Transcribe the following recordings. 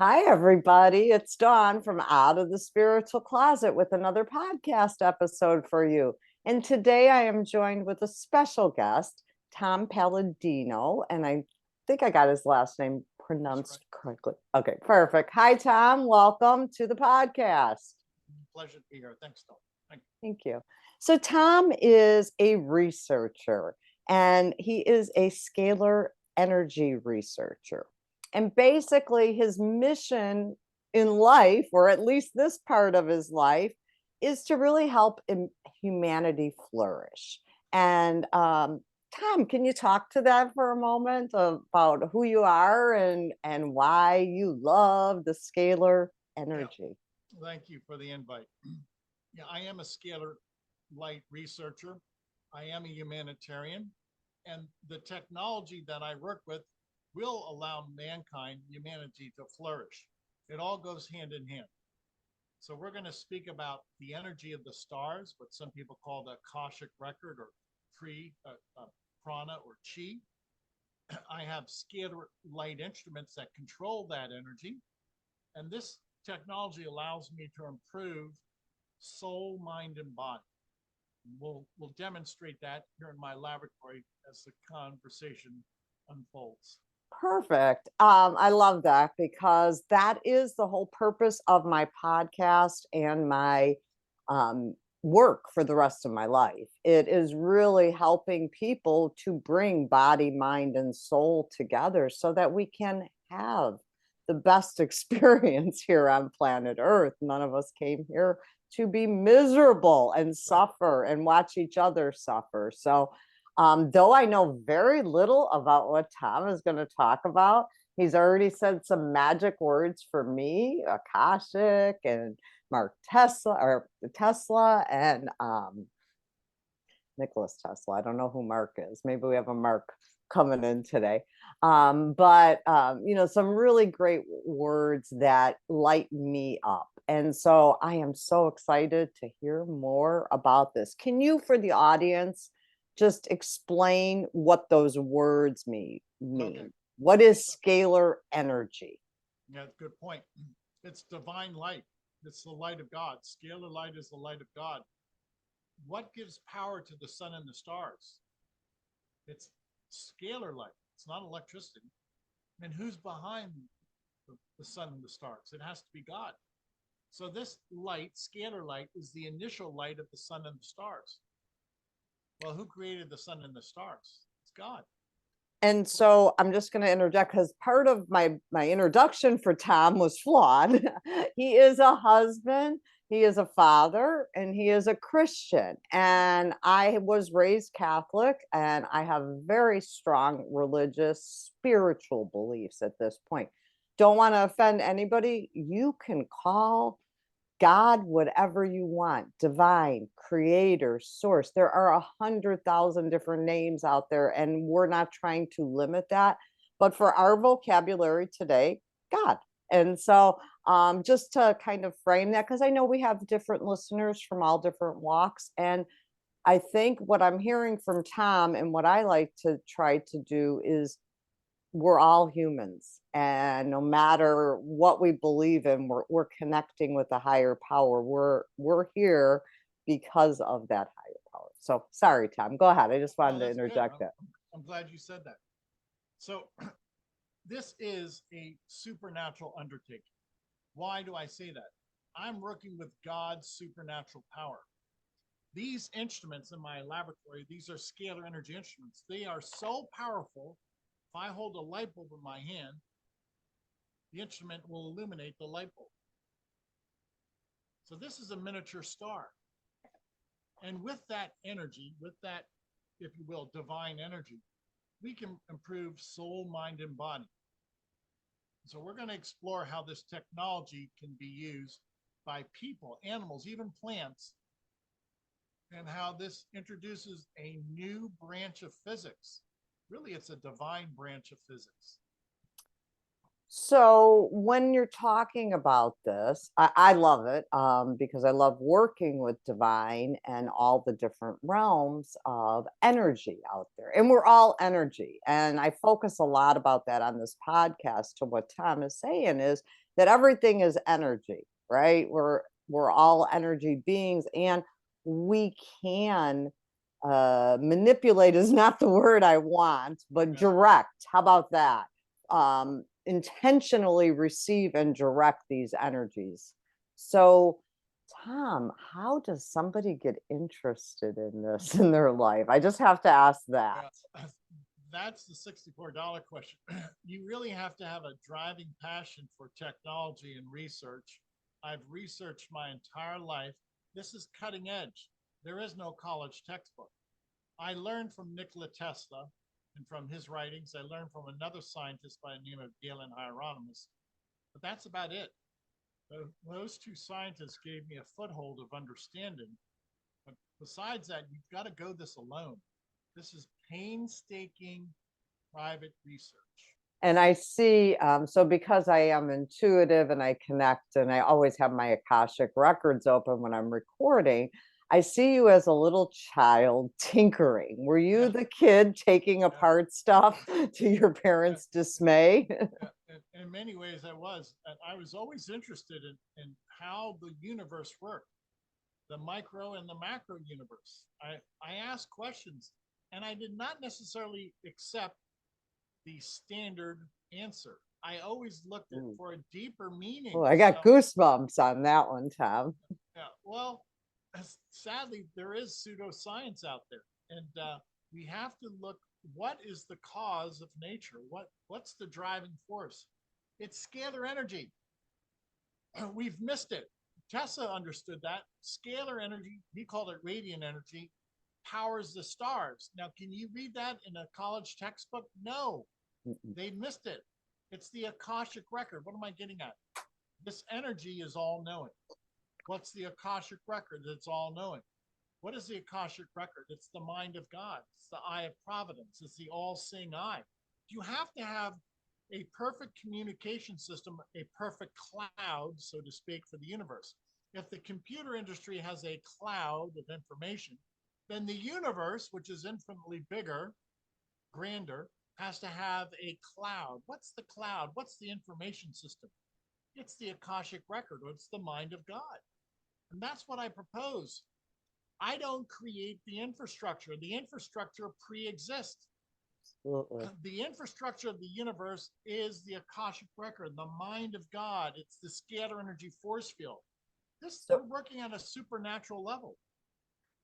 Hi, everybody. It's Dawn from Out of the Spiritual Closet with another podcast episode for you. And today I am joined with a special guest, Tom Paladino. And I think I got his last name pronounced correctly. Okay, perfect. Hi, Tom. Welcome to the podcast. Pleasure to be here. Thanks, Tom. Thank you. So, Tom is a researcher and he is a scalar energy researcher. And basically, his mission in life, or at least this part of his life, is to really help humanity flourish. And Tom, can you talk to that for a moment about who you are and why you love the scalar energy? Yeah. Thank you for the invite. Yeah, I am a scalar light researcher. I am a humanitarian, and the technology that I work with will allow mankind, humanity, to flourish. It all goes hand in hand. So we're going to speak about the energy of the stars, what some people call the Akashic record or prana or chi. I have scalar light instruments that control that energy. And this technology allows me to improve soul, mind, and body. We'll demonstrate that here in my laboratory as the conversation unfolds. Perfect. I love that because that is the whole purpose of my podcast and my work for the rest of my life. It is really helping people to bring body, mind, and soul together so that we can have the best experience here on planet Earth. None of us came here to be miserable and suffer and watch each other suffer. So though I know very little about what Tom is going to talk about, he's already said some magic words for me, Akashic and Mark Tesla or Tesla and Nicholas Tesla. I don't know who Mark is. Maybe we have a Mark coming in today. But some really great words that light me up. And so I am so excited to hear more about this. Can you, for the audience, just explain what those words mean? Okay. What is scalar energy? Yeah, good point. It's divine light. It's the light of God. Scalar light is the light of God. What gives power to the sun and the stars? It's scalar light. It's not electricity. And who's behind the sun and the stars? It has to be God. So this light, scalar light, is the initial light of the sun and the stars. Well, who created the sun and the stars? It's God. And so I'm just going to interject because part of my introduction for Tom was flawed. He is a husband, he is a father, and he is a Christian. And I was raised Catholic, and I have very strong religious, spiritual beliefs at this point. Don't want to offend anybody. You can call God, whatever you want, divine, creator, source. There are 100,000 different names out there, and we're not trying to limit that. But for our vocabulary today, God. And so just to kind of frame that, because I know we have different listeners from all different walks. And I think what I'm hearing from Tom and what I like to try to do is we're all humans, and no matter what we believe in, we're connecting with a higher power. We're here because of that higher power. So sorry, Tom, go ahead. I just wanted to interject that. I'm glad you said that. So this is a supernatural undertaking. Why do I say that? I'm working with God's supernatural power. These instruments in my laboratory, these are scalar energy instruments. They are so powerful. If I hold a light bulb in my hand, the instrument will illuminate the light bulb. So this is a miniature star. And with that energy, with that, if you will, divine energy, we can improve soul, mind, and body. So we're going to explore how this technology can be used by people, animals, even plants, and how this introduces a new branch of physics. Really, it's a divine branch of physics. So when you're talking about this, I love it because I love working with divine and all the different realms of energy out there. And we're all energy. And I focus a lot about that on this podcast to what Tom is saying is that everything is energy, right? We're all energy beings and we can manipulate is not the word I want, but direct. How about that? Intentionally receive and direct these energies. So, Tom, how does somebody get interested in this in their life? I just have to ask that. That's the $64 question. You really have to have a driving passion for technology and research. I've researched my entire life. This is cutting edge. There is no college textbook. I learned from Nikola Tesla and from his writings. I learned from another scientist by the name of Galen Hieronymus, but that's about it. Those two scientists gave me a foothold of understanding. But besides that, you've got to go this alone. This is painstaking private research. And I see, so because I am intuitive and I connect and I always have my Akashic records open when I'm recording, I see you as a little child tinkering. Were you the kid taking apart stuff to your parents' dismay? In many ways, I was. And I was always interested in how the universe worked, the micro and the macro universe. I asked questions, and I did not necessarily accept the standard answer. I always looked for a deeper meaning. Oh, I got goosebumps on that one, Tom. Yeah, well, sadly, there is pseudoscience out there, and we have to look. What is the cause of nature? What's the driving force? It's scalar energy. We've missed it. Tesla understood that. Scalar energy, he called it radiant energy, powers the stars. Now, can you read that in a college textbook? No, they missed it. It's the Akashic record. What am I getting at? This energy is all knowing. What's the Akashic record that's all knowing? What is the Akashic record? It's the mind of God. It's the eye of providence. It's the all-seeing eye. You have to have a perfect communication system, a perfect cloud, so to speak, for the universe. If the computer industry has a cloud of information, then the universe, which is infinitely bigger, grander, has to have a cloud. What's the cloud? What's the information system? It's the Akashic record, or it's the mind of God. And that's what I propose. I don't create the infrastructure. The infrastructure pre-exists. The infrastructure of the universe is the Akashic record, the mind of God. It's the scalar energy force field. We're working at a supernatural level.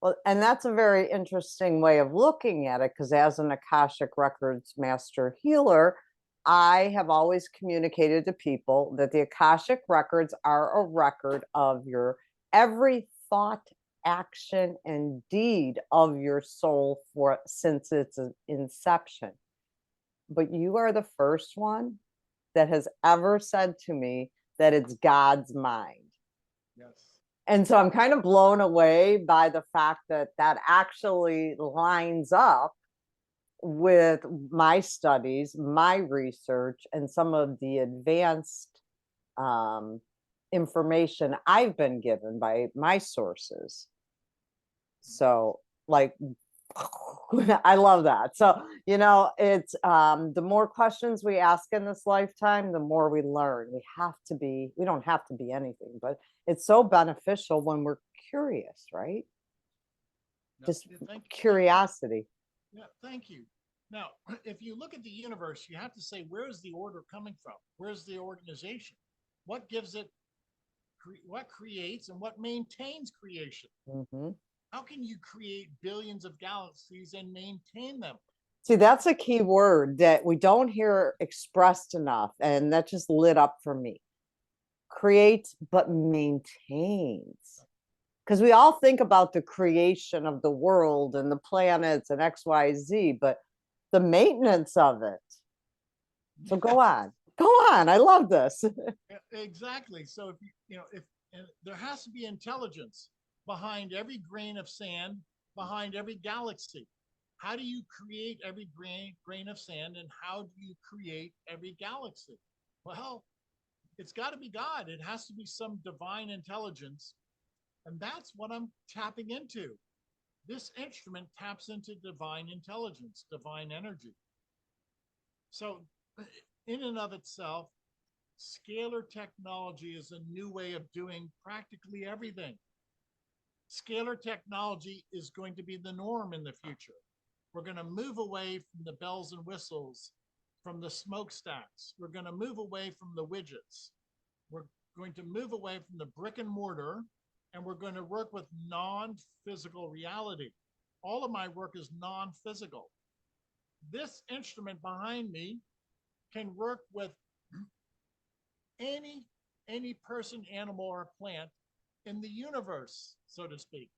Well, and that's a very interesting way of looking at it, because as an Akashic Records master healer, I have always communicated to people that the Akashic Records are a record of your every thought, action, and deed of your soul since its inception. But you are the first one that has ever said to me that it's God's mind. Yes. And so I'm kind of blown away by the fact that that actually lines up with my studies, my research, and some of the advanced information I've been given by my sources. So, like, I love that. So, it's the more questions we ask in this lifetime, the more we learn. We don't have to be anything, but it's so beneficial when we're curious, right? Just curiosity. Yeah, thank you. Now, if you look at the universe, you have to say, where's the order coming from? Where's the organization? What gives it, what creates and what maintains creation? Mm-hmm. How can you create billions of galaxies and maintain them? See, that's a key word that we don't hear expressed enough, and that just lit up for me. Create, but maintains. Because we all think about the creation of the world and the planets and XYZ, but the maintenance of it. So go on. Go on. I love this. Exactly. So if there has to be intelligence behind every grain of sand, behind every galaxy. How do you create every grain of sand, and how do you create every galaxy? Well, it's got to be God. It has to be some divine intelligence. And that's what I'm tapping into. This instrument taps into divine intelligence, divine energy. So, in and of itself, scalar technology is a new way of doing practically everything. Scalar technology is going to be the norm in the future. We're going to move away from the bells and whistles, from the smokestacks. We're going to move away from the widgets. We're going to move away from the brick and mortar, and we're going to work with non-physical reality. All of my work is non-physical. This instrument behind me can work with any person, animal, or plant in the universe, so to speak.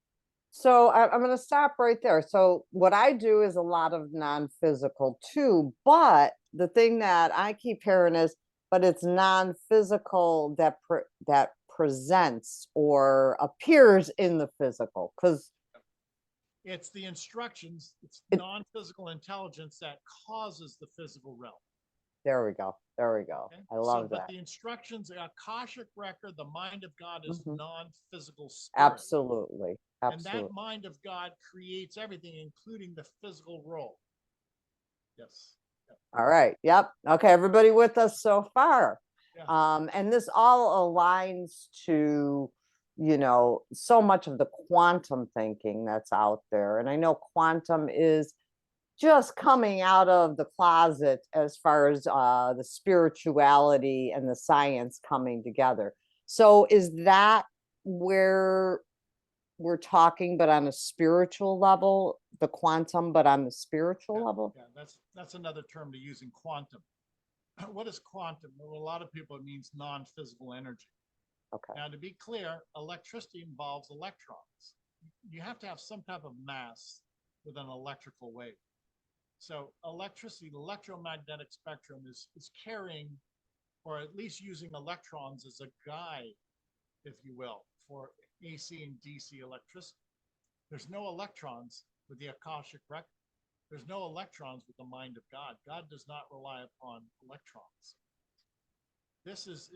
So I'm going to stop right there. So what I do is a lot of non-physical too, but the thing that I keep hearing is, but it's non-physical that presents or appears in the physical, because it's the instructions, it's non-physical intelligence that causes the physical realm. There we go. There we go. Okay? I love But that. the instructions, the Akashic record, the mind of God is non-physical spirit. Absolutely. Absolutely. And that mind of God creates everything, including the physical world. Yes. Yep. All right. Yep. Okay. Everybody with us so far. Yeah. And this all aligns to, so much of the quantum thinking that's out there. And I know quantum is just coming out of the closet as far as the spirituality and the science coming together. So is that where we're talking, but on a spiritual level, the quantum, but on the spiritual level? Yeah, that's another term to use in quantum. What is quantum? Well, a lot of people, it means non-physical energy. Okay. Now, to be clear, electricity involves electrons. You have to have some type of mass with an electrical wave. So electricity, the electromagnetic spectrum is carrying, or at least using electrons as a guide, if you will, for AC and DC electricity. There's no electrons with the Akashic record. There's no electrons with the mind of God. God does not rely upon electrons. This is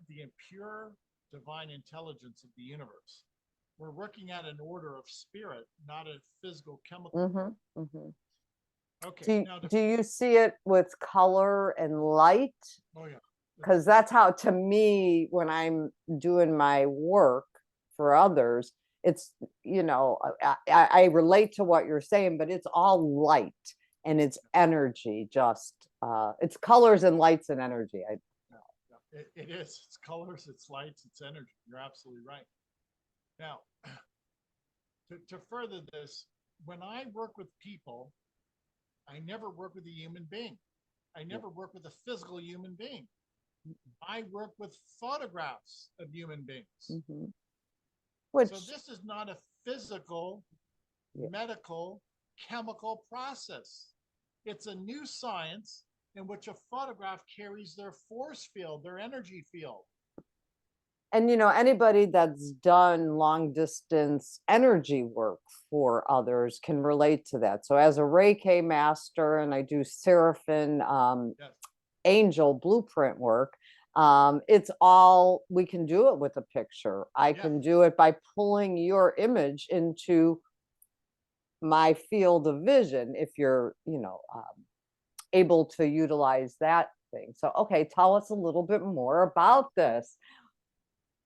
the pure divine intelligence of the universe. We're working at an order of spirit, not a physical chemical. Okay. Do you see it with color and light? Oh, yeah. Because that's how, to me, when I'm doing my work for others, it's, I relate to what you're saying, but it's all light and it's energy, just it's colors and lights and energy. It is. It's colors, it's lights, it's energy. You're absolutely right. Now, to further this, when I work with people, I never work with a human being. I never work with a physical human being. I work with photographs of human beings. So this is not a physical, medical, chemical process. It's a new science in which a photograph carries their force field, their energy field. And, anybody that's done long distance energy work for others can relate to that. So as a Reiki master, and I do Seraphim angel blueprint work, it's all, we can do it with a picture. I can do it by pulling your image into my field of vision if you're, able to utilize that thing. So, okay, tell us a little bit more about this.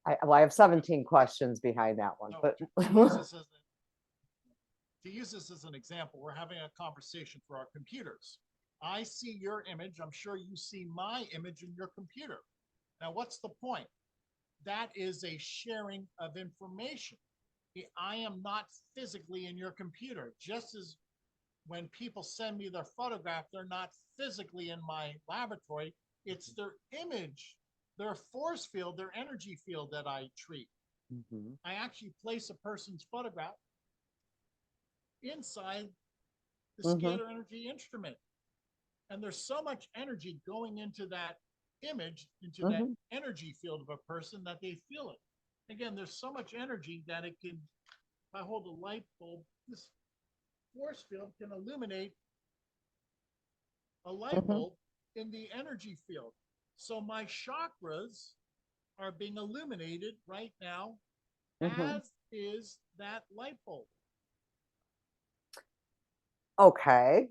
I have 17 questions behind that one, but to use this as an example, we're having a conversation for our computers. I see your image. I'm sure you see my image in your computer. Now, what's the point? That is a sharing of information. I am not physically in your computer, just as when people send me their photograph, they're not physically in my laboratory. It's their image, their force field, their energy field that I treat. I actually place a person's photograph inside the scalar energy instrument. And there's so much energy going into that image, into that energy field of a person, that they feel it. Again, there's so much energy that it can, if I hold a light bulb, this force field can illuminate a light bulb in the energy field. So my chakras are being illuminated right now, Mhm. as is that light bulb. Okay.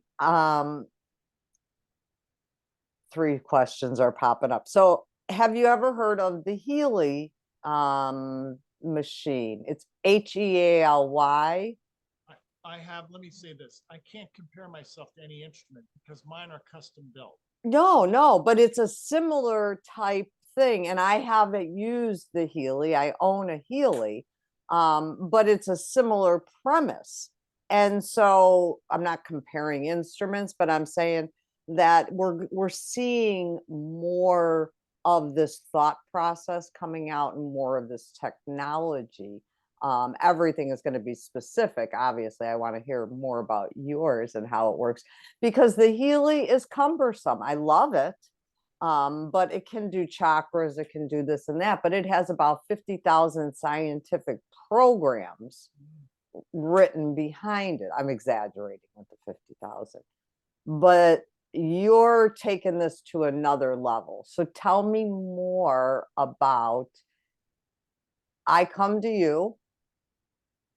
3 questions are popping up. So, have you ever heard of the Healy machine? It's Healy. I have, let me say this, I can't compare myself to any instrument because mine are custom built. No, no, but it's a similar type thing. And I haven't used the Healy. I own a Healy, but it's a similar premise. And so I'm not comparing instruments, but I'm saying that we're seeing more of this thought process coming out and more of this technology. Everything is going to be specific. Obviously, I want to hear more about yours and how it works because the Healy is cumbersome. I love it. But it can do chakras, it can do this and that, but it has about 50,000 scientific programs written behind it. I'm exaggerating with the 50,000, but you're taking this to another level. So tell me more about, I come to you,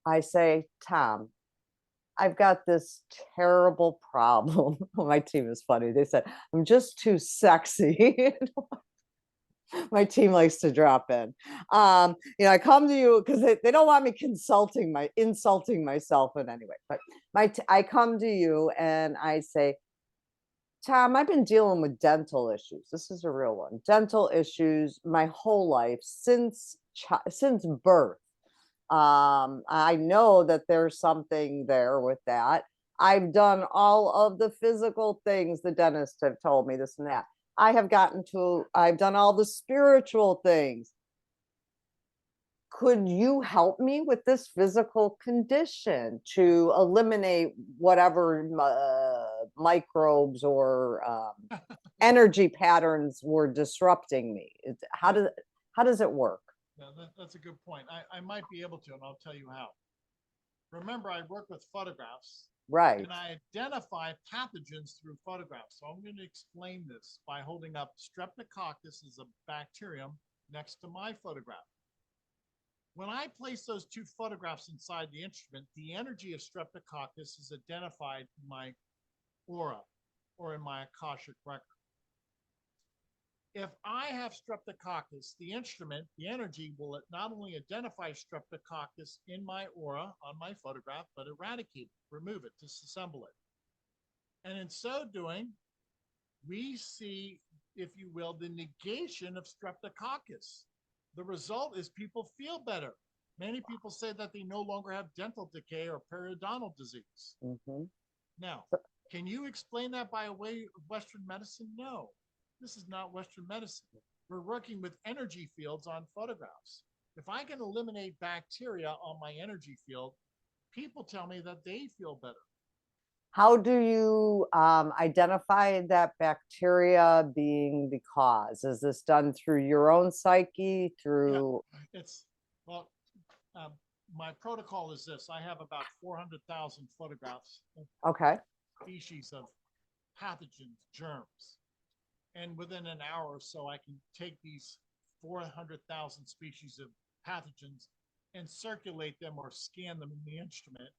I say, Tom, I've got this terrible problem. My team is funny. They said, I'm just too sexy. My team likes to drop in. I come to you because they don't want me insulting myself in any way. But I come to you and I say, Tom, I've been dealing with dental issues. This is a real one. Dental issues my whole life since birth. I know that there's something there with that. I've done all of the physical things the dentist have told me, this and that. I've done all the spiritual things. Could you help me with this physical condition to eliminate whatever microbes or energy patterns were disrupting me? How does it work? Yeah, that's a good point. I might be able to, and I'll tell you how. Remember, I work with photographs, Right. and I identify pathogens through photographs. So I'm going to explain this by holding up streptococcus as a bacterium next to my photograph. When I place those two photographs inside the instrument, the energy of streptococcus is identified in my aura or in my Akashic record. If I have streptococcus, the instrument, the energy will not only identify streptococcus in my aura on my photograph, but eradicate it, remove it, disassemble it. And in so doing, we see, if you will, the negation of streptococcus. The result is people feel better. Many people say that they no longer have dental decay or periodontal disease. Mm-hmm. Now, can you explain that by way of Western medicine? No, this is not Western medicine. We're working with energy fields on photographs. If I can eliminate bacteria on my energy field, people tell me that they feel better. How do you identify that bacteria being the cause? Is this done through your own psyche, through? Yeah, it's, well, my protocol is this. I have about 400,000 photographs of Okay. species of pathogens, germs. And within an hour or so, I can take these 400,000 species of pathogens and circulate them or scan them in the instrument.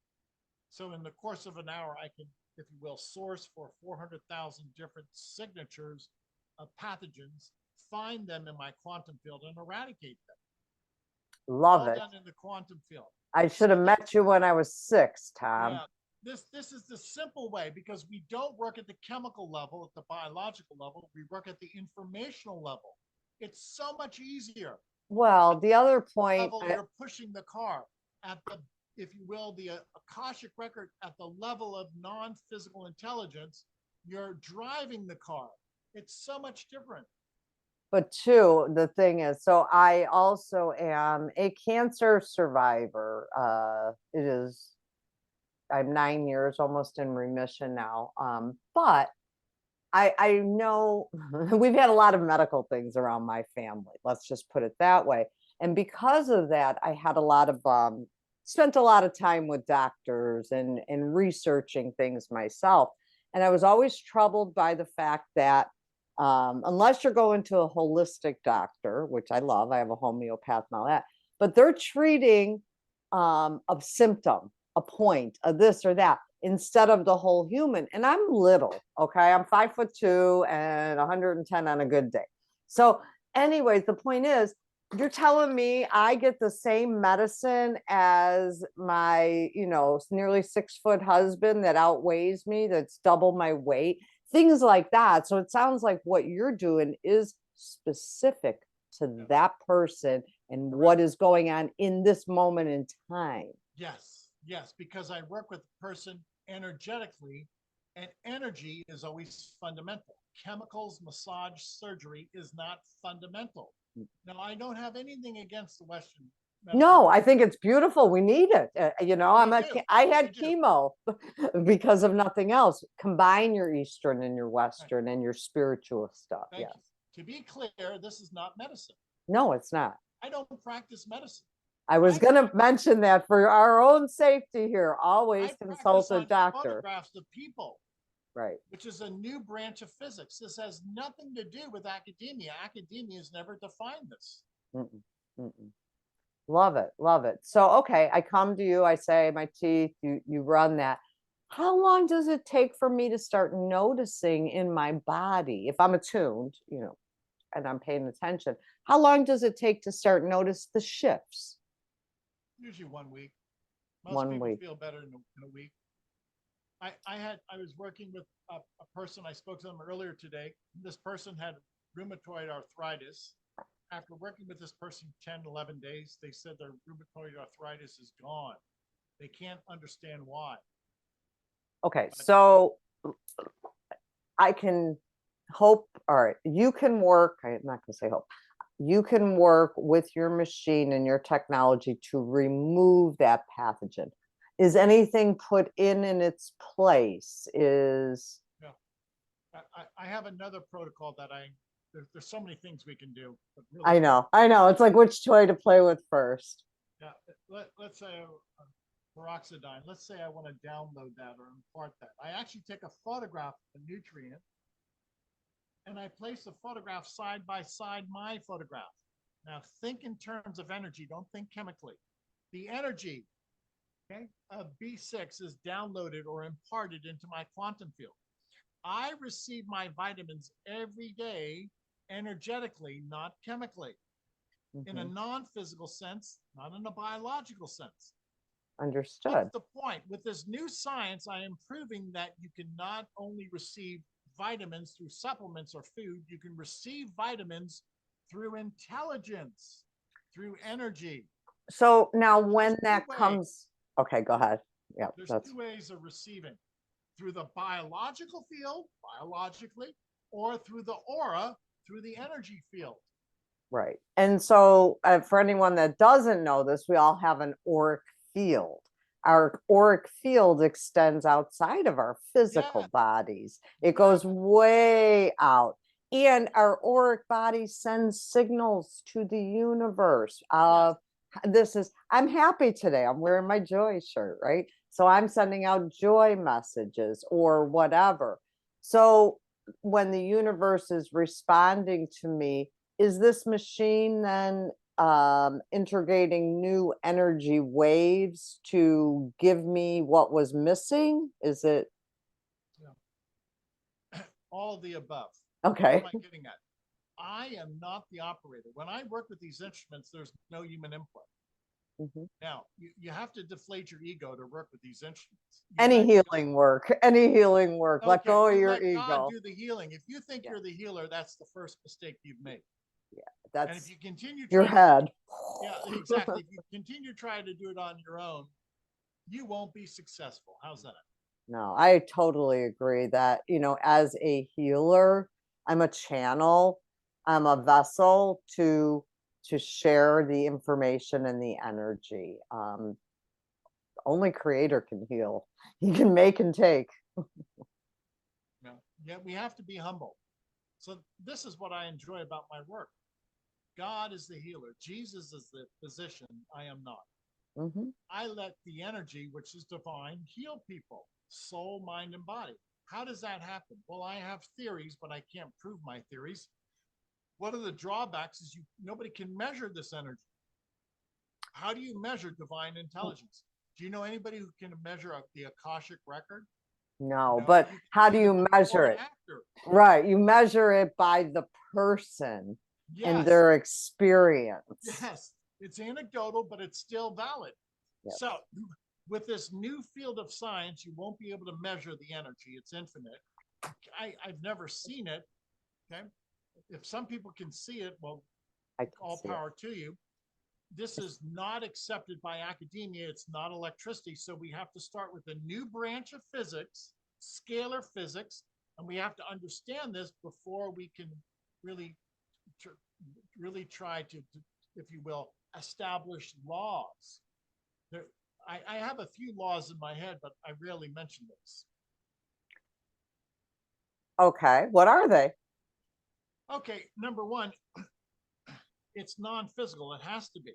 So in the course of an hour, I can, if you will, source for 400,000 different signatures of pathogens, find them in my quantum field and eradicate them. Love All it. done in the quantum field. I should have met you when I was 6, Tom. Yeah, this is the simple way because we don't work at the chemical level, at the biological level. We work at the informational level. It's so much easier. Well, the other point, Level, you're pushing the car at the, if you will, the Akashic record at the level of non-physical intelligence. You're driving the car. It's so much different. but two, the thing is, so I also am a cancer survivor. I'm 9 years almost in remission now. But I know we've had a lot of medical things around my family. Let's just put it that way. And because of that, I had a lot of spent a lot of time with doctors and researching things myself. And I was always troubled by the fact that Unless you're going to a holistic doctor, which I love. I have a homeopath and all that, but they're treating a symptom, a point, a this or that, instead of the whole human. And I'm little, okay? I'm 5'2" and 110 on a good day. So, anyways, the point is, you're telling me I get the same medicine as my, nearly 6-foot husband that outweighs me, that's double my weight, things like that. So it sounds like what you're doing is specific to that person and what is going on in this moment in time. Yes, yes, because I work with the person energetically, and energy is always fundamental. Chemicals, massage, surgery is not fundamental. Now, I don't have anything against the Western medical. No, I think it's beautiful. We need it. I had do. chemo because of nothing else. Combine your Eastern and your Western and your spiritual stuff. Thank Yes. you. To be clear, this is not medicine. No, it's not. I don't practice medicine. I was going to mention that for our own safety here. Always consult a doctor. Photographs of people. Right. Which is a new branch of physics. This has nothing to do with academia. Academia has never defined this. Love it. Love it. So, okay, I come to you, I say, my teeth, you run that. How long does it take for me to start noticing in my body, if I'm attuned, and I'm paying attention? How long does it take to start notice the shifts? Usually 1 week. Most people feel better in a week. I was working with a person. I spoke to them earlier today. This person had rheumatoid arthritis. After working with this person 10, 11 days, they said their rheumatoid arthritis is gone. They can't understand why. Okay, so I can hope, all right, you can work, I'm not going to say hope, you can work with your machine and your technology to remove that pathogen. Is anything put in its place? Yeah. I have another protocol that there's so many things we can do. But really, I know. It's like which toy to play with first. Yeah. Let's say peroxidine. Let's say I want to download that or impart that. I actually take a photograph of a nutrient and I place the photograph side by side my photograph. Now think in terms of energy. Don't think chemically. The energy, of B6 is downloaded or imparted into my quantum field. I receive my vitamins every day energetically, not chemically, in a non-physical sense, not in a biological sense. Understood. That's the point. With this new science, I am proving that you can not only receive vitamins through supplements or food, you can receive vitamins through intelligence, through energy. So now when that comes, okay, go ahead. Yeah. There's 2 ways of receiving: through the biological field, biologically, or through the aura, through the energy field. Right. And so for anyone that doesn't know this, we all have an auric field. Our auric field extends outside of our physical bodies. It goes way out. And our auric body sends signals to the universe. I'm happy today. I'm wearing my joy shirt, right? So I'm sending out joy messages or whatever. So when the universe is responding to me, is this machine then integrating new energy waves to give me what was missing? Is it? All of the above. Okay. What am I getting at? I am not the operator. When I work with these instruments, there's no human input. Now, you have to deflate your ego to work with these instruments. Any healing work. Okay, let go of your let ego. God do the healing. If you think you're the healer, that's the first mistake you've made. Yeah, that's and if you continue your head. Yeah, exactly. If you continue trying to do it on your own, you won't be successful. How's that? No, I totally agree that, as a healer, I'm a channel, I'm a vessel to share the information and the energy. Only creator can heal. He can make and take. Yeah, we have to be humble. So this is what I enjoy about my work. God is the healer. Jesus is the physician. I am not. I let the energy, which is divine, heal people, soul, mind, and body. How does that happen? Well, I have theories, but I can't prove my theories. One of the drawbacks is nobody can measure this energy. How do you measure divine intelligence? Do you know anybody who can measure the Akashic record? No, No, but you can how see do the you measure before and it? after. Right. You measure it by the person and Yes, their experience. yes, it's anecdotal, but it's still valid. Yes. So, with this new field of science, you won't be able to measure the energy. It's infinite. I've never seen it. Okay. If some people can see it, well, I can all see power to you. This is not accepted by academia. It's not electricity. So we have to start with a new branch of physics, scalar physics, and we have to understand this before we can really, really try to, if you will, establish laws. There, I have a few laws in my head, but I rarely mention this. it. Okay. What are they? Okay, number one, it's non-physical. It has to be.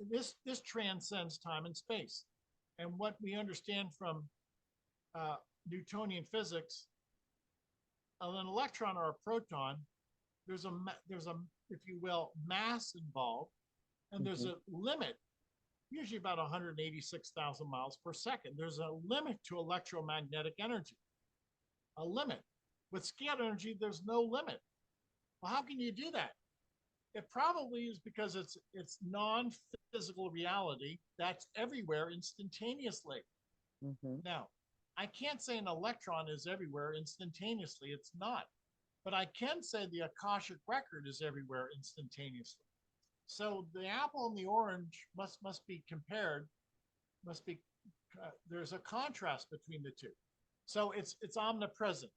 This transcends time and space. And what we understand from Newtonian physics, an electron or a proton, there's a if you will, mass involved, and there's a limit, usually about 186,000 miles per second. There's a limit to electromagnetic energy, a limit. With scalar energy, there's no limit. Well, how can you do that? It probably is because it's non-physical reality that's everywhere instantaneously. Now, I can't say an electron is everywhere instantaneously. It's not. But I can say the Akashic record is everywhere instantaneously. So the apple and the orange must be compared. Must be there's a contrast between the two. So it's omnipresent.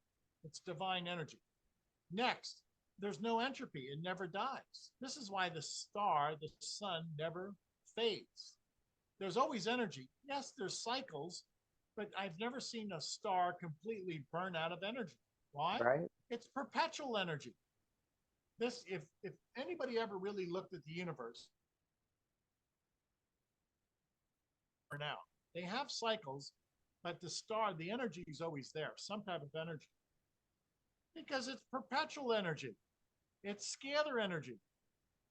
It's divine energy. Next, there's no entropy. It never dies. This is why the star, the sun, never fades. There's always energy. Yes, there's cycles, but I've never seen a star completely burn out of energy. Why? Right. It's perpetual energy. This, if anybody ever really looked at the universe, or now they have cycles, but the star, the energy is always there, some type of energy, because it's perpetual energy. It's scalar energy.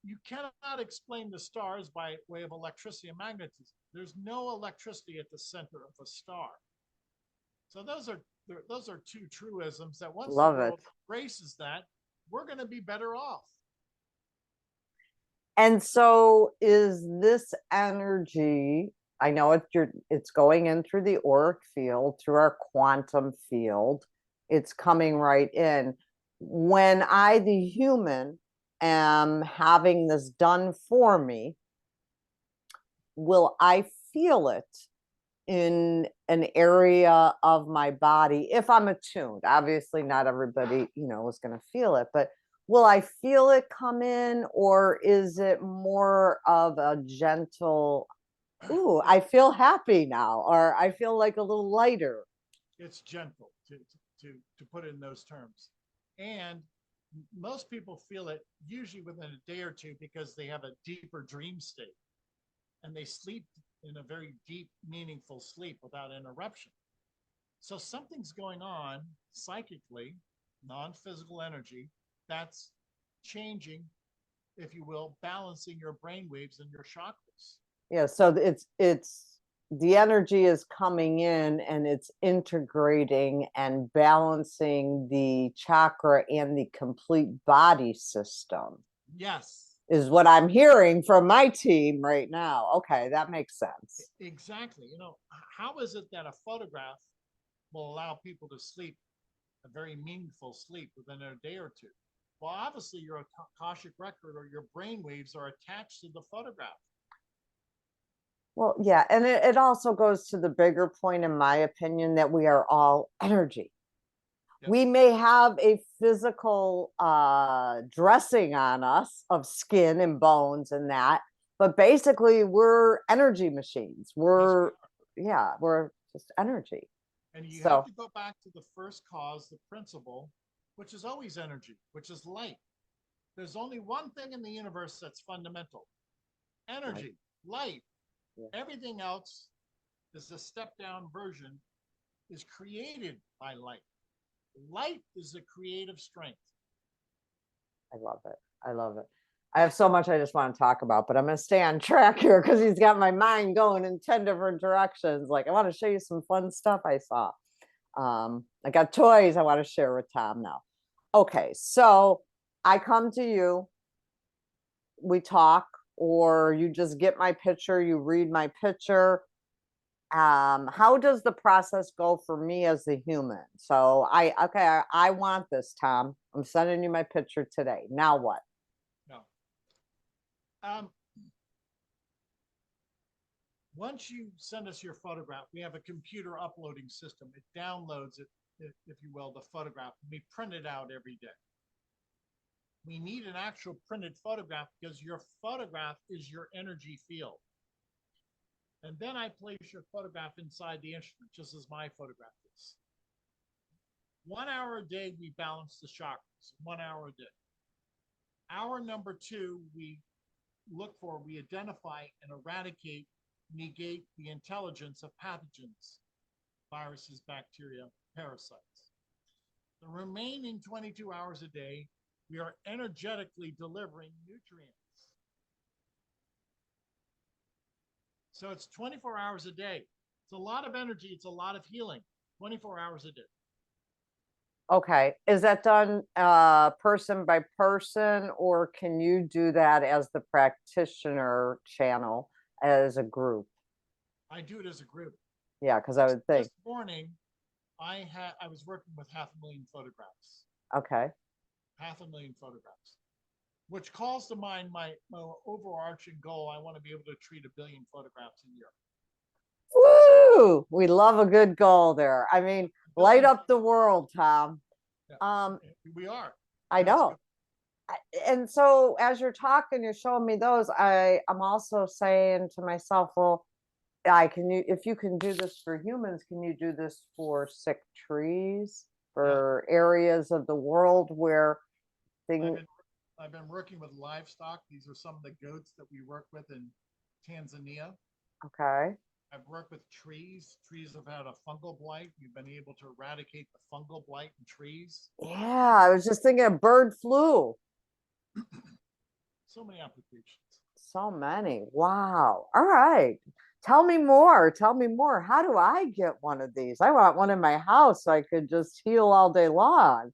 You cannot explain the stars by way of electricity and magnetism. There's no electricity at the center of a star. So those are two truisms that once Love the world it. embraces that, we're going to be better off. And so is this energy, I know it's going in through the auric field, through our quantum field. It's coming right in. When I, the human, am having this done for me, will I feel it in an area of my body if I'm attuned? Obviously, not everybody, is going to feel it, but will I feel it come in, or is it more of a gentle, ooh, I feel happy now, or I feel like a little lighter? It's gentle to put it in those terms. And most people feel it usually within a day or two because they have a deeper dream state and they sleep in a very deep, meaningful sleep without interruption. So something's going on psychically, non-physical energy, that's changing, if you will, balancing your brain waves and your chakras. Yeah, so it's the energy is coming in and it's integrating and balancing the chakra and the complete body system. Yes. Is what I'm hearing from my team right now. Okay, that makes sense. Exactly. How is it that a photograph will allow people to sleep a very meaningful sleep within a day or two? Well, obviously your Akashic record or your brain waves are attached to the photograph. Well, yeah, and it also goes to the bigger point, in my opinion, that we are all energy. Yes. We may have a physical dressing on us of skin and bones and that, but basically we're energy machines. We're just energy. And you have to go back to the first cause, the principle, which is always energy, which is light. There's only one thing in the universe that's fundamental: energy, light. Yeah. Everything else is a step down version is created by light. Light is a creative strength. I love it. I love it. I have so much I just want to talk about, but I'm going to stay on track here because he's got my mind going in 10 different directions. Like, I want to show you some fun stuff I saw. I got toys I want to share with Tom now. Okay, so I come to you, we talk, or you just get my picture, you read my picture. How does the process go for me as a human? So I want this, Tom. I'm sending you my picture today. Now what? No. Once you send us your photograph, we have a computer uploading system. It downloads it, if you will, the photograph. We print it out every day. We need an actual printed photograph because your photograph is your energy field. And then I place your photograph inside the instrument, just as my photograph is. 1 hour a day, we balance the chakras, 1 hour a day. Hour number 2, we identify and eradicate, negate the intelligence of pathogens, viruses, bacteria, parasites. The remaining 22 hours a day, we are energetically delivering nutrients. So it's 24 hours a day. It's a lot of energy. It's a lot of healing. 24 hours a day. Okay. Is that done person by person, or can you do that as the practitioner channel as a group? I do it as a group. Yeah, because I would think. This morning, I was working with 500,000 photographs. Okay. 500,000 photographs, which calls to mind my overarching goal. I want to be able to treat 1 billion photographs a year. Woo! We love a good goal there. I mean, light up the world, Tom. Yeah, we are. I know. And so as you're talking, you're showing me those. I'm also saying to myself, well, if you can do this for humans, can you do this for sick trees, for areas of the world where things? I've been working with livestock. These are some of the goats that we work with in Tanzania. Okay. I've worked with trees. Trees have had a fungal blight. We've been able to eradicate the fungal blight in trees. Yeah, I was just thinking of bird flu. So many applications. So many. Wow. All right. Tell me more. Tell me more. How do I get one of these? I want one in my house so I could just heal all day long.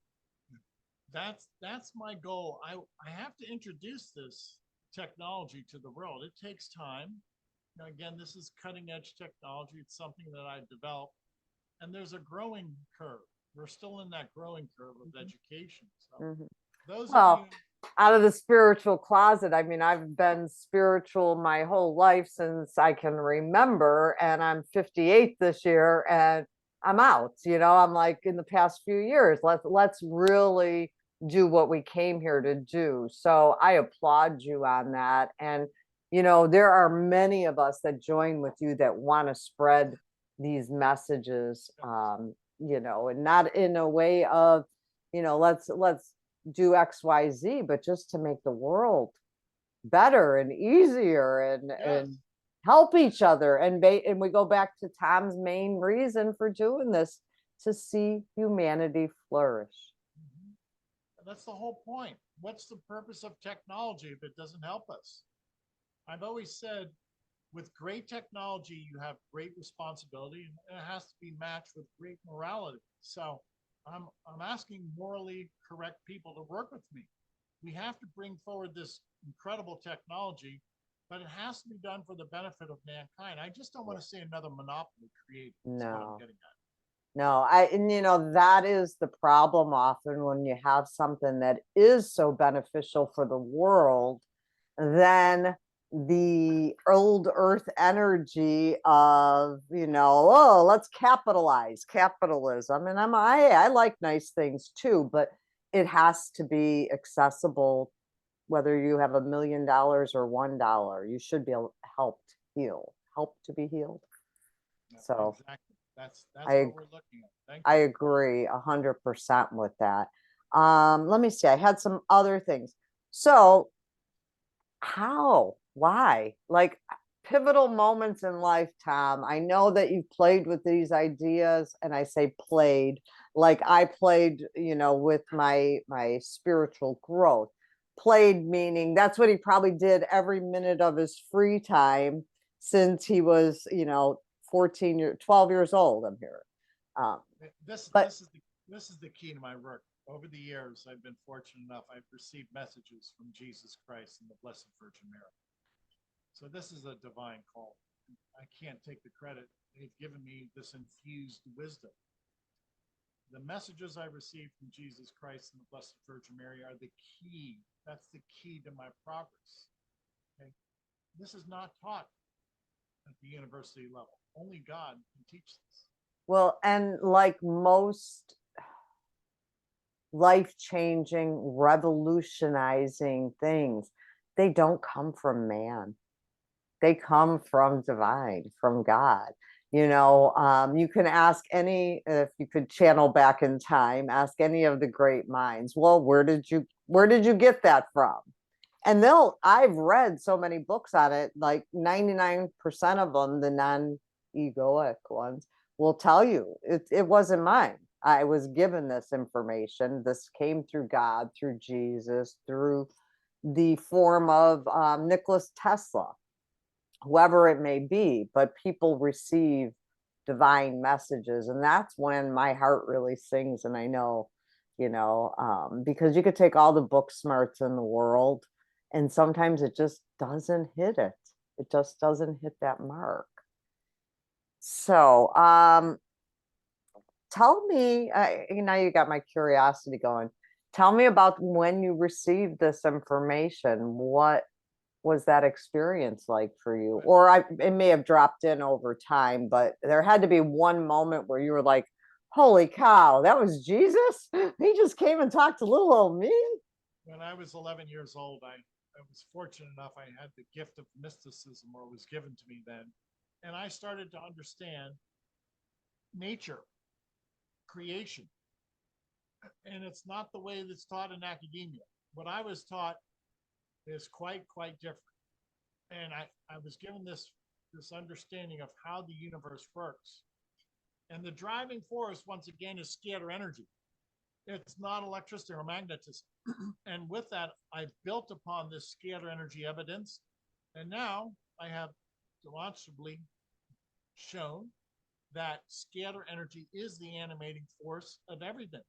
That's my goal. I have to introduce this technology to the world. It takes time. Now, again, this is cutting edge technology. It's something that I developed, and there's a growing curve. We're still in that growing curve of education. So those of you out of the spiritual closet, I mean, I've been spiritual my whole life since I can remember, and I'm 58 this year, and I'm out. I'm like, in the past few years, let's really do what we came here to do. So I applaud you on that. And there are many of us that join with you that want to spread these messages, and not in a way of, let's do XYZ, but just to make the world better and easier and help each other. And we go back to Tom's main reason for doing this, to see humanity flourish. That's the whole point. What's the purpose of technology if it doesn't help us? I've always said, with great technology, you have great responsibility, and it has to be matched with great morality. So I'm asking morally correct people to work with me. We have to bring forward this incredible technology, but it has to be done for the benefit of mankind. I just don't want to see another monopoly created. That's what I'm getting at. No, that is the problem often when you have something that is so beneficial for the world, then the old earth energy of, let's capitalize capitalism. And I like nice things too, but it has to be accessible, whether you have $1 million or $1, you should be help to be healed. So exactly. That's what we're looking at. Thank you. I agree 100% with that. Let me see. I had some other things. So why? Like, pivotal moments in life, Tom. I know that you've played with these ideas, and I say played, like I played, with my spiritual growth. Played meaning that's what he probably did every minute of his free time since he was, 12 years old. I'm here. Um, This but this is the this is the key to my work. Over the years, I've been fortunate enough. I've received messages from Jesus Christ and the Blessed Virgin Mary. So this is a divine call. I can't take the credit. They've given me this infused wisdom. The messages I received from Jesus Christ and the Blessed Virgin Mary are the key. That's the key to my progress. Okay? This is not taught at the university level. Only God can teach this. well, and like most life-changing, revolutionizing things, they don't come from man. They come from divine, from God. You can ask any, if you could channel back in time, ask any of the great minds, well, where did you get that from? And I've read so many books on it, like 99% of them, the non-egoic ones, will tell you it wasn't mine. I was given this information. This came through God, through Jesus, through the form of Nicholas Tesla, whoever it may be, but people receive divine messages. And that's when my heart really sings. And I know, because you could take all the book smarts in the world, and sometimes it just doesn't hit it. It just doesn't hit that mark. So, tell me, now you got my curiosity going. Tell me about when you received this information. What was that experience like for you? Or it may have dropped in over time, but there had to be one moment where you were like, holy cow, that was Jesus? He just came and talked to little old me? When I was 11 years old, I was fortunate enough. I had the gift of mysticism, or was given to me then. And I started to understand nature, creation. And it's not the way that's taught in academia. What I was taught is quite different. And I was given this understanding of how the universe works. And the driving force, once again, is scalar energy. It's not electricity or magnetism. And with that, I built upon this scalar energy evidence. And now I have demonstrably shown that scalar energy is the animating force of everything.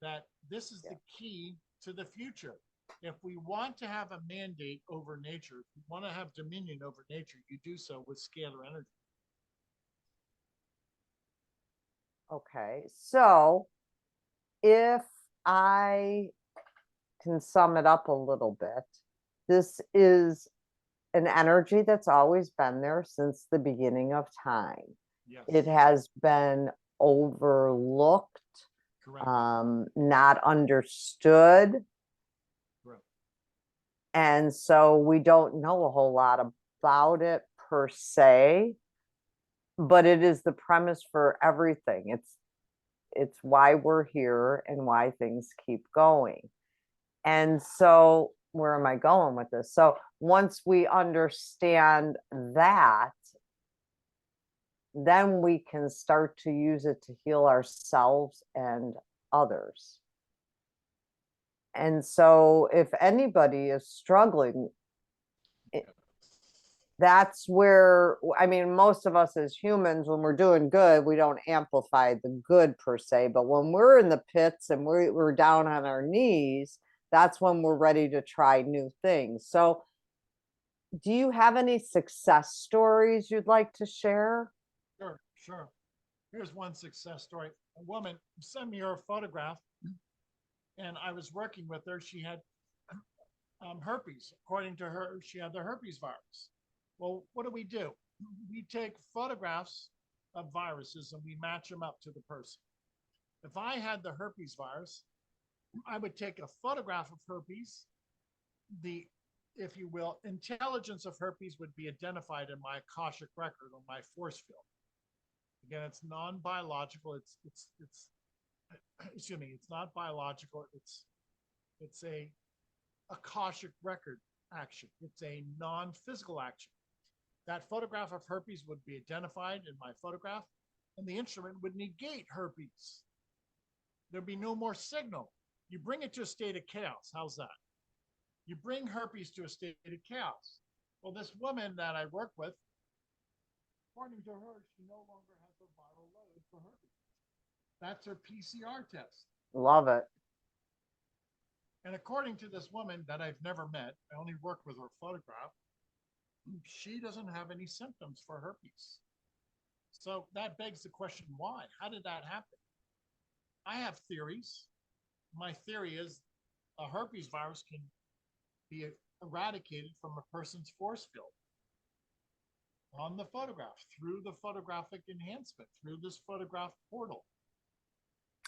That this is the key to the future. If we want to have a mandate over nature, if we want to have dominion over nature, you do so with scalar energy. Okay, so if I can sum it up a little bit, this is an energy that's always been there since the beginning of time. Yes. It has been overlooked, not understood. Correct. And so we don't know a whole lot about it per se, but it is the premise for everything. It's why we're here and why things keep going. And so where am I going with this? So once we understand that, then we can start to use it to heal ourselves and others. And so if anybody is struggling, that's where, I mean, most of us as humans, when we're doing good, we don't amplify the good per se, but when we're in the pits and we're down on our knees, that's when we're ready to try new things. So do you have any success stories you'd like to share? Sure. Here's one success story. A woman sent me her photograph, and I was working with her. She had herpes. According to her, she had the herpes virus. Well, what do? We take photographs of viruses and we match them up to the person. If I had the herpes virus, I would take a photograph of herpes. The, if you will, intelligence of herpes would be identified in my Akashic record, on my force field. Again, it's non-biological. It's excuse me, it's not biological. It's a Akashic record action. It's a non-physical action. That photograph of herpes would be identified in my photograph, and the instrument would negate herpes. There'd be no more signal. You bring it to a state of chaos. How's that? You bring herpes to a state of chaos. Well, this woman that I work with, according to her, she no longer has a viral load for herpes. That's her PCR test. Love it. And according to this woman that I've never met, I only work with her photograph, she doesn't have any symptoms for herpes. So that begs the question, why? How did that happen? I have theories. My theory is a herpes virus can be eradicated from a person's force field on the photograph, through the photographic enhancement, through this photograph portal.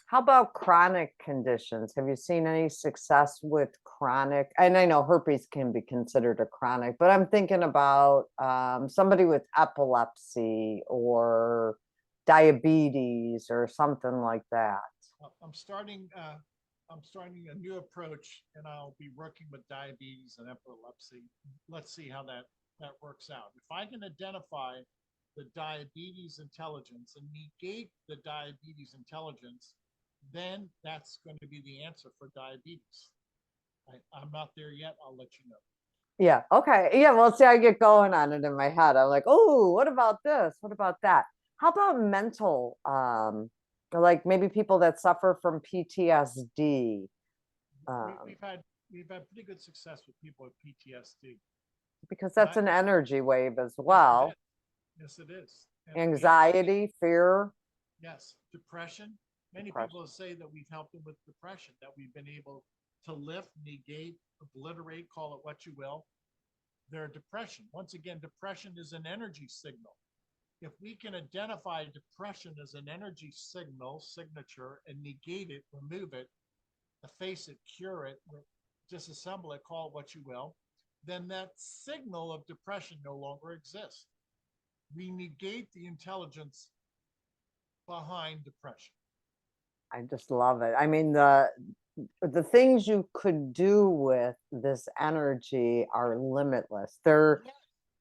How about chronic conditions? Have you seen any success with chronic? And I know herpes can be considered a chronic, but I'm thinking about somebody with epilepsy or diabetes or something like that. I'm starting a new approach, and I'll be working with diabetes and epilepsy. Let's see how that works out. If I can identify the diabetes intelligence and negate the diabetes intelligence, then that's going to be the answer for diabetes. I'm not there yet. I'll let you know. Yeah. Okay. Yeah. Well, see, I get going on it in my head. I'm like, oh, what about this? What about that? How about mental, like maybe people that suffer from PTSD? We've had pretty good success with people with PTSD. Because that's an energy wave as Yes, well. Yes, it is. And Anxiety, fear. Yes, depression. Many Depression. people say that we've helped them with depression, that we've been able to lift, negate, obliterate, call it what you will, their depression. Once again, depression is an energy signal. If we can identify depression as an energy signal, signature, and negate it, remove it, efface it, cure it, disassemble it, call it what you will, then that signal of depression no longer exists. We negate the intelligence behind depression. I just love it. I mean, the things you could do with this energy are limitless. They're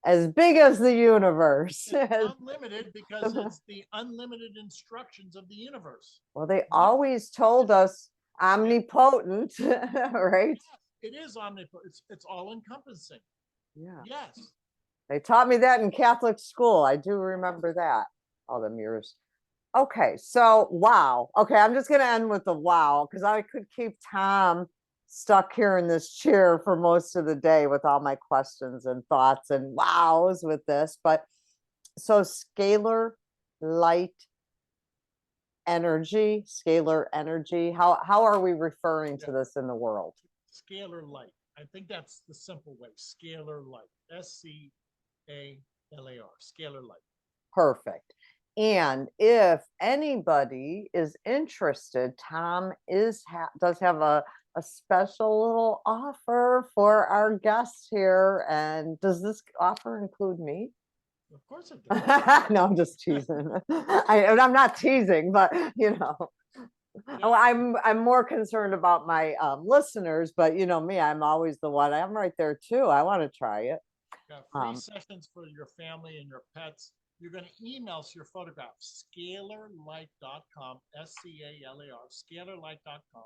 as big as the universe. It's unlimited because it's the unlimited instructions of the universe. Well, they always told us omnipotent, right? Yes, it is omnipotent. It's all encompassing. Yeah. Yes. They taught me that in Catholic school. I do remember that all them years. Okay, so wow. Okay, I'm just gonna end with the wow because I could keep Tom stuck here in this chair for most of the day with all my questions and thoughts and wows with this. But so scalar light energy, scalar energy. How are we referring to this in the world? Scalar light. I think that's the simple way. Scalar light. SCALAR. Scalar light. Perfect. And if anybody is interested, Tom does have a special little offer for our guests here. And does this offer include me? Of course it does. No, I'm just teasing. I'm not teasing, but you know, I'm more concerned about my listeners. But you know me, I'm always the one. I'm right there too. I want to try it. Free sessions for your family and your pets. You're going to email us your photograph, scalarlight.com, SCALAR, scalarlight.com.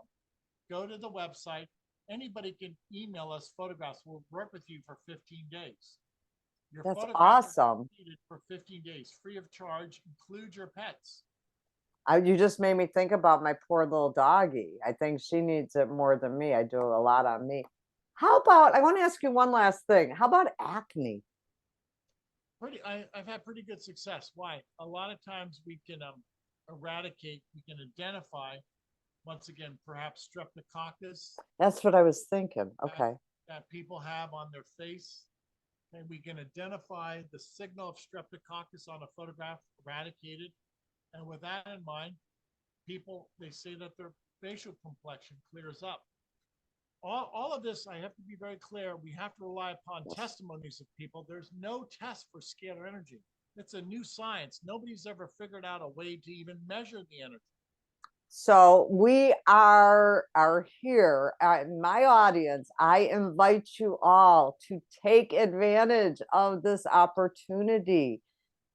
Go to the website. Anybody can email us photographs. We'll work with you for 15 days. Your That's photographs awesome. for 15 days, free of charge. Include your pets. You just made me think about my poor little doggie. I think she needs it more than me. I do a lot on me. How about, I want to ask you one last thing. How about acne? I've had pretty good success. Why? A lot of times we can eradicate, we can identify, once again, perhaps streptococcus. That's what I was thinking. Okay. That people have on their face. And we can identify the signal of streptococcus on a photograph, eradicate it. And with that in mind, people, they say that their facial complexion clears up. All of this, I have to be very clear, we have to rely upon testimonies of people. There's no test for scalar energy. It's a new science. Nobody's ever figured out a way to even measure the energy. So we are here. My audience, I invite you all to take advantage of this opportunity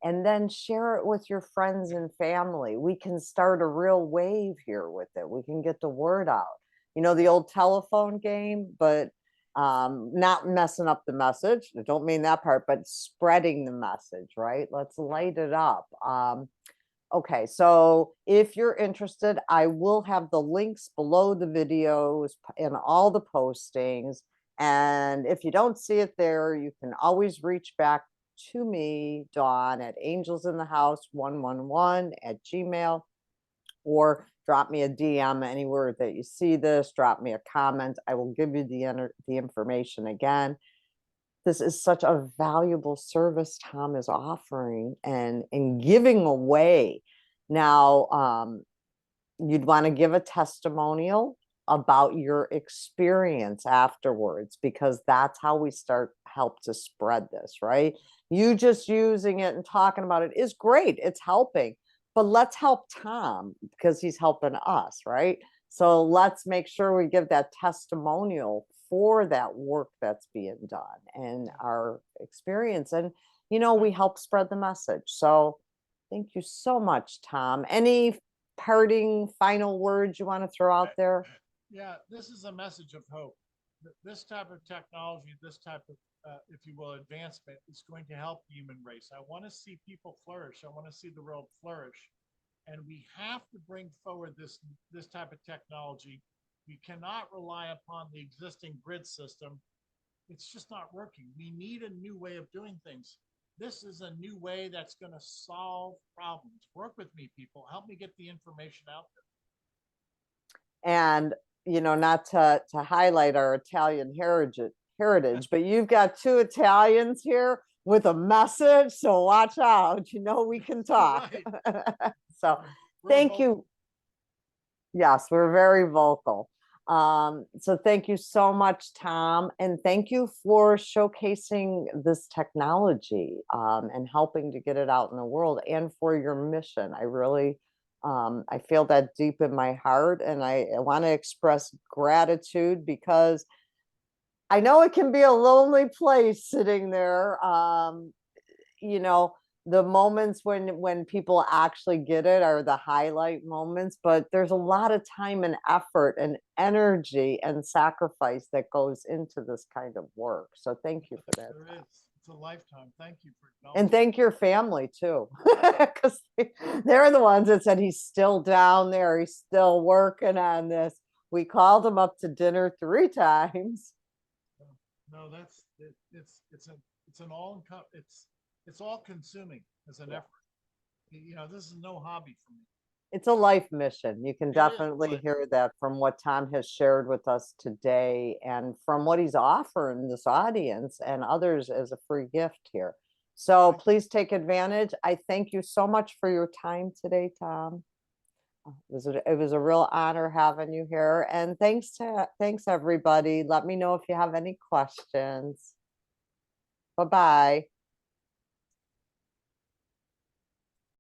and then share it with your friends and family. We can start a real wave here with it. We can get the word out. You know, the old telephone game, but not messing up the message. I don't mean that part, but spreading the message, right? Let's light it up. Okay, so if you're interested, I will have the links below the videos and all the postings. And if you don't see it there, you can always reach back to me, Dawn, at angelsinthehouse111 @gmail, or drop me a DM anywhere that you see this, drop me a comment. I will give you the information again. This is such a valuable service Tom is offering and giving away. Now, you'd want to give a testimonial about your experience afterwards, because that's how we help to spread this, right? You just using it and talking about it is great. It's helping, but let's help Tom because he's helping us, right? So let's make sure we give that testimonial for that work that's being done and our experience. And, you know, we help spread the message. So thank you so much, Tom. Any parting final words you want to throw out there? Yeah, this is a message of hope. This type of technology, this type of, if you will, advancement is going to help the human race. I want to see people flourish. I want to see the world flourish. And we have to bring forward this type of technology. We cannot rely upon the existing grid system. It's just not working. We need a new way of doing things. This is a new way that's going to solve problems. Work with me, people. Help me get the information out there. And, you know, not to highlight our Italian heritage, but you've got two Italians here with a message. So watch out. You know, we can talk. Right. So We're thank vocal. you. Yes, we're very vocal. So thank you so much, Tom. And thank you for showcasing this technology and helping to get it out in the world, and for your mission. I really, I feel that deep in my heart, and I want to express gratitude because I know it can be a lonely place sitting there. You know, the moments when people actually get it are the highlight moments, but there's a lot of time and effort and energy and sacrifice that goes into this kind of work. So thank you for that. There is. It's a lifetime. Thank you for And acknowledging. thank your family too, because they're the ones that said he's still down there, he's still working on this. We called him up to dinner 3 times. No, it's an all it's all consuming as an effort. You know, this is no hobby for me. It's a life mission. You can It is definitely life. hear that from what Tom has shared with us today, and from what he's offering this audience and others as a free gift here. So please take advantage. I thank you so much for your time today, Tom. It was a real honor having you here. And thanks everybody. Let me know if you have any questions. Bye-bye.